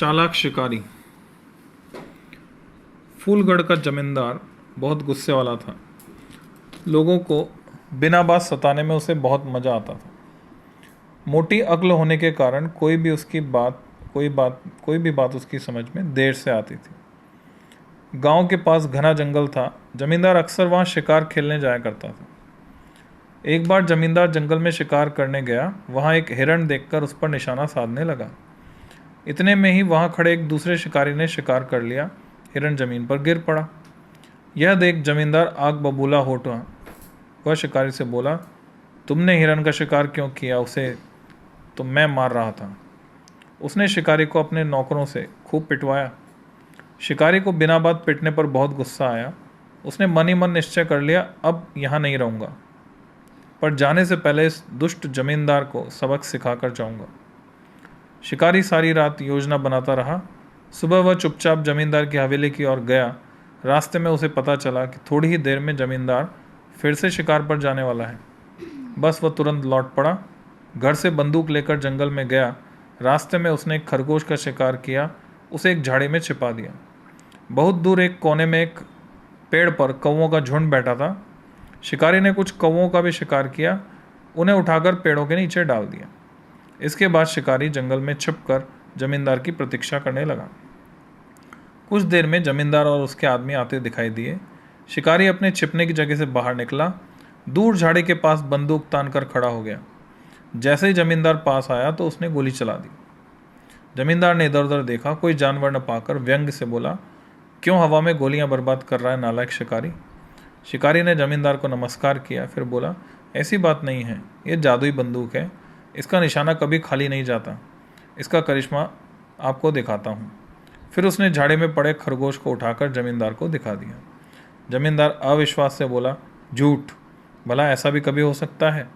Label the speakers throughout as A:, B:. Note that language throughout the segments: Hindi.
A: चालाक शिकारी। फूलगढ़ का जमींदार बहुत गुस्से वाला था। लोगों को बिना बात सताने में उसे बहुत मज़ा आता था। मोटी अक्ल होने के कारण कोई भी बात उसकी समझ में देर से आती थी। गांव के पास घना जंगल था। जमींदार अक्सर वहां शिकार खेलने जाया करता था। एक बार जमींदार जंगल में शिकार करने गया। वहां एक हिरण देखकर उस पर निशाना साधने लगा। इतने में ही वहां खड़े एक दूसरे शिकारी ने शिकार कर लिया। हिरण जमीन पर गिर पड़ा। यह देख जमींदार आग बबूला हो उठा। वह शिकारी से बोला, तुमने हिरण का शिकार क्यों किया? उसे तो मैं मार रहा था। उसने शिकारी को अपने नौकरों से खूब पिटवाया। शिकारी को बिना बात पिटने पर बहुत गुस्सा आया। उसने मन ही मन निश्चय कर लिया, अब यहाँ नहीं रहूँगा, पर जाने से पहले इस दुष्ट जमींदार को सबक सिखाकर जाऊँगा। शिकारी सारी रात योजना बनाता रहा। सुबह वह चुपचाप जमींदार की हवेली की ओर गया। रास्ते में उसे पता चला कि थोड़ी ही देर में जमींदार फिर से शिकार पर जाने वाला है। बस वह तुरंत लौट पड़ा। घर से बंदूक लेकर जंगल में गया। रास्ते में उसने एक खरगोश का शिकार किया। उसे एक झाड़ी में छिपा दिया। बहुत दूर एक कोने में एक पेड़ पर कौवों का झुंड बैठा था। शिकारी ने कुछ कौवों का भी शिकार किया। उन्हें उठाकर पेड़ों के नीचे डाल दिया। इसके बाद शिकारी जंगल में छिपकर जमींदार की प्रतीक्षा करने लगा। कुछ देर में जमींदार और उसके आदमी आते दिखाई दिए। शिकारी अपने छिपने की जगह से बाहर निकला। दूर झाड़ी के पास बंदूक तानकर खड़ा हो गया। जैसे ही जमींदार पास आया तो उसने गोली चला दी। जमींदार ने इधर उधर देखा। कोई जानवर न पाकर व्यंग से बोला, क्यों हवा में गोलियां बर्बाद कर रहा है नालायक शिकारी? शिकारी ने जमींदार को नमस्कार किया, फिर बोला, ऐसी बात नहीं है, ये जादुई बंदूक है। इसका निशाना कभी खाली नहीं जाता। इसका करिश्मा आपको दिखाता हूँ। फिर उसने झाड़ी में पड़े खरगोश को उठाकर जमींदार को दिखा दिया। जमींदार अविश्वास से बोला, झूठ, भला ऐसा भी कभी हो सकता है?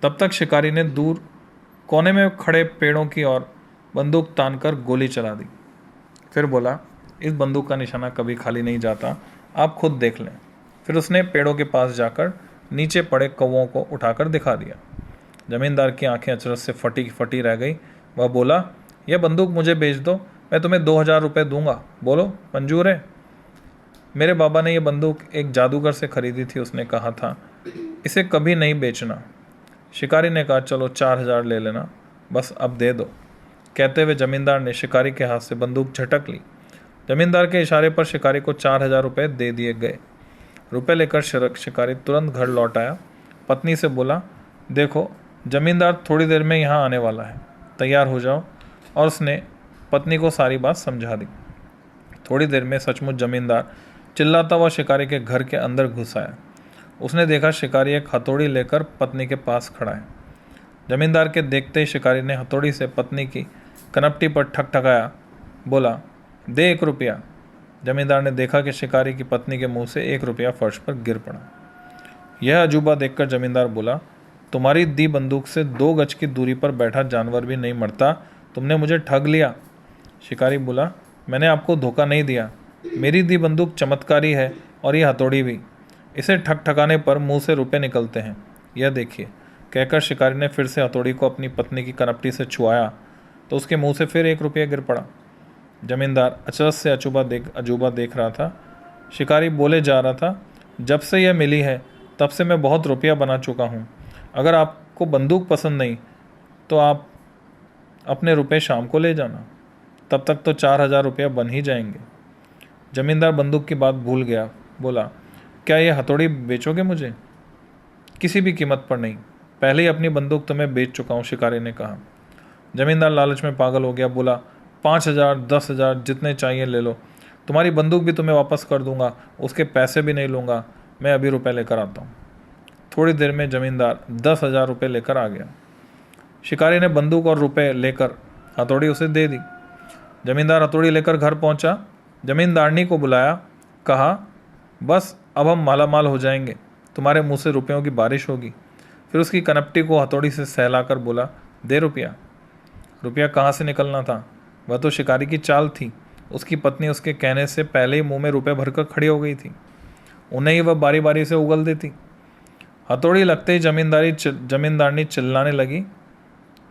A: तब तक शिकारी ने दूर कोने में खड़े पेड़ों की ओर बंदूक तानकर गोली चला दी। फिर बोला, इस बंदूक का निशाना कभी खाली नहीं जाता, आप खुद देख लें। फिर उसने पेड़ों के पास जाकर नीचे पड़े कौवों को उठाकर दिखा दिया। जमींदार की आंखें अचरज से फटी फटी रह गई। वह बोला, यह बंदूक मुझे बेच दो, मैं तुम्हें 2000 रुपये दूंगा। बोलो, मंजूर है? मेरे बाबा ने यह बंदूक एक जादूगर से खरीदी थी। उसने कहा था, इसे कभी नहीं बेचना। शिकारी ने कहा, चलो 4000 ले लेना, बस अब दे दो। कहते हुए जमींदार ने शिकारी के हाथ से बंदूक झटक ली। जमींदार के इशारे पर शिकारी को 4000 रुपये दे दिए गए। रुपये लेकर शिकारी तुरंत घर लौट आया। पत्नी से बोला, देखो, जमींदार थोड़ी देर में यहाँ आने वाला है, तैयार हो जाओ। और उसने पत्नी को सारी बात समझा दी। थोड़ी देर में सचमुच जमींदार चिल्लाता हुआ शिकारी के घर के अंदर घुस आया। उसने देखा शिकारी एक हथौड़ी लेकर पत्नी के पास खड़ा है। जमींदार के देखते ही शिकारी ने हथौड़ी से पत्नी की कनपटी पर ठकठकाया। बोला, दे 1 रुपया। जमींदार ने देखा कि शिकारी की पत्नी के मुंह से 1 रुपया फर्श पर गिर पड़ा। यह अजूबा देखकर जमींदार बोला, तुम्हारी दी बंदूक से 2 गज की दूरी पर बैठा जानवर भी नहीं मरता, तुमने मुझे ठग लिया। शिकारी बोला, मैंने आपको धोखा नहीं दिया, मेरी दी बंदूक चमत्कारी है और यह हथौड़ी भी। इसे ठकठकाने पर मुंह से रुपए निकलते हैं, यह देखिए। कहकर शिकारी ने फिर से हथौड़ी को अपनी पत्नी की कनपटी से छुआया तो उसके मुंह से फिर 1 रुपया गिर पड़ा। जमींदार अचरज से अजूबा देख रहा था। शिकारी बोले जा रहा था, जब से यह मिली है तब से मैं बहुत रुपया बना चुका हूँ। अगर आपको बंदूक पसंद नहीं तो आप अपने रुपए शाम को ले जाना, तब तक तो 4000 रुपया बन ही जाएंगे। जमींदार बंदूक की बात भूल गया। बोला, क्या यह हथौड़ी बेचोगे मुझे? किसी भी कीमत पर नहीं, पहले ही अपनी बंदूक तुम्हें बेच चुका हूँ, शिकारी ने कहा। जमींदार लालच में पागल हो गया। बोला, 5000, 10,000, जितने चाहिए ले लो, तुम्हारी बंदूक भी तुम्हें वापस कर दूंगा, उसके पैसे भी नहीं लूँगा, मैं अभी रुपए लेकर आता हूँ। थोड़ी देर में जमींदार 10,000 रुपये लेकर आ गया। शिकारी ने बंदूक और रुपए लेकर हथौड़ी उसे दे दी। जमींदार हथौड़ी लेकर घर पहुंचा। जमींदारनी को बुलाया, कहा, बस अब हम मालामाल हो जाएंगे, तुम्हारे मुंह से रुपयों की बारिश होगी। फिर उसकी कनपटी को हथौड़ी से सहलाकर बोला, दे रुपया। रुपया कहाँ से निकलना था? वह तो शिकारी की चाल थी। उसकी पत्नी उसके कहने से पहले ही मुंह में रुपए भरकर खड़ी हो गई थी। उन्हें ही वह बारी बारी से उगल देती। हथौड़ी लगते ही जमींदारनी चिल्लाने लगी,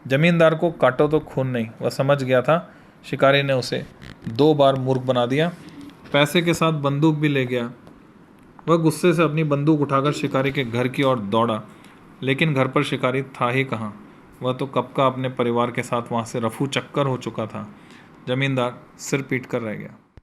A: जमींदार को काटो तो खून नहीं। वह समझ गया था शिकारी ने उसे 2 बार मूर्ख बना दिया, पैसे के साथ बंदूक भी ले गया। वह गुस्से से अपनी बंदूक उठाकर शिकारी के घर की ओर दौड़ा, लेकिन घर पर शिकारी था ही कहाँ। वह तो कब का अपने परिवार के साथ वहाँ से रफू चक्कर हो चुका था। जमींदार सिर पीट कर रह गया।